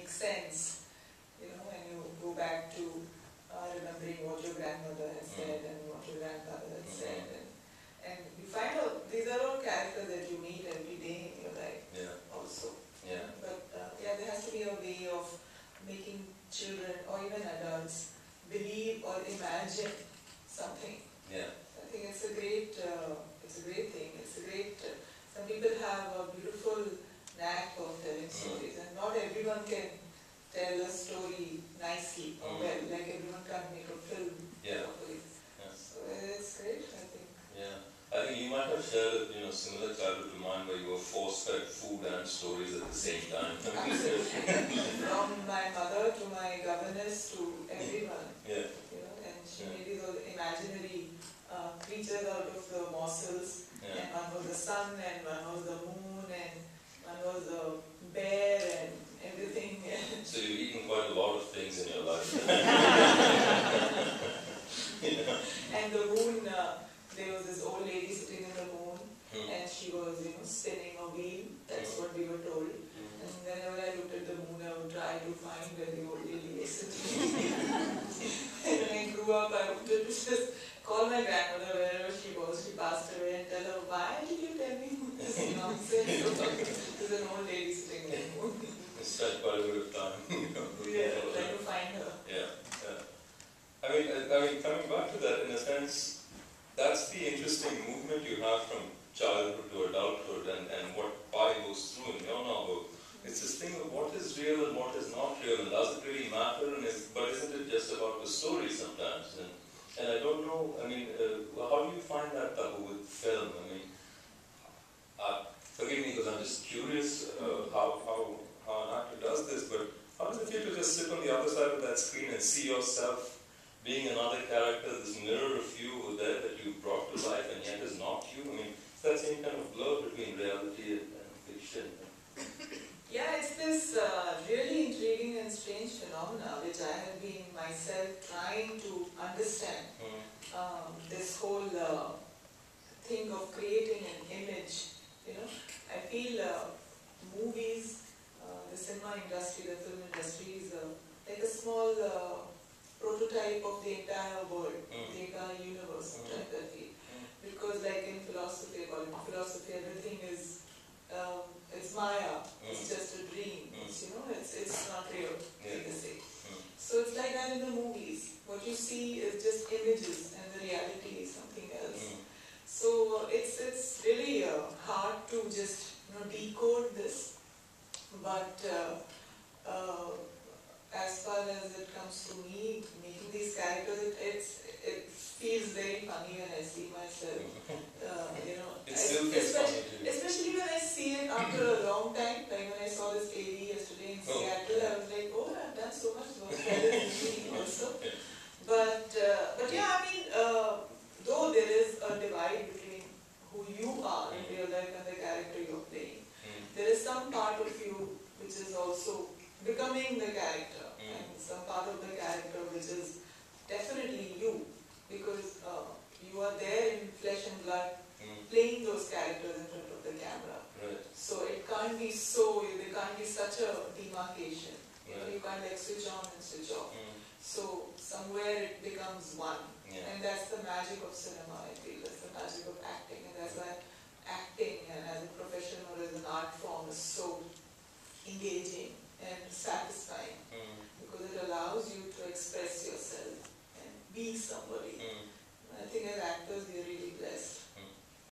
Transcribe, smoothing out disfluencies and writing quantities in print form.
makes sense, you know, when you go back to remembering what your grandmother has said and what your grandfather has said, and you find out these are all characters that you meet every day in your life also. But yeah, there has to be a way of making children or even adults believe or imagine something. I think it's a great thing. It's a great. Some people have a beautiful knack of telling stories, and not everyone can tell a story nicely or well. Like everyone can't make a film properly. So it's great, I think. I think you might have shared, similar childhood to mine, where you were force-fed food and stories at the same time. Absolutely. From my mother to my governess to everyone. And she made these all imaginary creatures out of the morsels. And one was the sun, and one was the moon, and one was the bear, and everything. So you've eaten quite a lot of things in your life. And the moon, there was this old lady sitting in the moon, and she was, spinning a wheel. That's what we were told. And whenever I looked at the moon, I would try to find where the old lady was sitting. And when I grew up, I wanted to just call my grandmother wherever she was. She passed away, and tell her, why did you tell me this nonsense? There's an old lady sitting in the moon. You spent quite a bit of time. Trying to find her. I mean, coming back to that, in a sense, that's the interesting movement you have from childhood to adulthood, and what Pi goes through in your novel. It's this thing of what is real and what is not real, and does it really matter? But isn't it just about the story sometimes? And I don't know. I mean, how do you find that, Tabu, with film? I mean, forgive me because I'm just curious how an actor does this. But how does it feel to just sit on the other side of that screen and see yourself being another character, this mirror of you there that you brought to life and yet is not you? I mean, it's that same kind of blur between reality and fiction. Yeah, it's this really intriguing and strange phenomena which I have been myself trying to understand. This whole thing of creating an image. I feel movies, the cinema industry, the film industry is like a small prototype of the entire world, the entire universe, I feel. Because like in philosophy, everything is it's Maya, it's just a dream, it's not real, they say. So it's like that in the movies. What you see is just images and the reality is something else. So it's really hard to just decode this, but as far as it comes to me, making these characters, it feels very funny when I see myself. It still feels funny to you. Especially when I see it after a long time. Like when I saw this lady yesterday in Seattle, I was like, oh, I've done so much work for this movie also. But yeah, I mean, though there is a divide between who you are in real life and the character you're playing, there is some part of you which is also becoming the character, and some part of the character which is definitely you, because you are there in flesh and blood, playing those characters in front of the camera. So it can't be there can't be such a demarcation. You can't like switch on and switch off. So somewhere it becomes one, and that's the magic of cinema. I feel that's the magic of acting, and that's why acting and as a profession or as an art form is so engaging and satisfying, because it allows you to express yourself and be somebody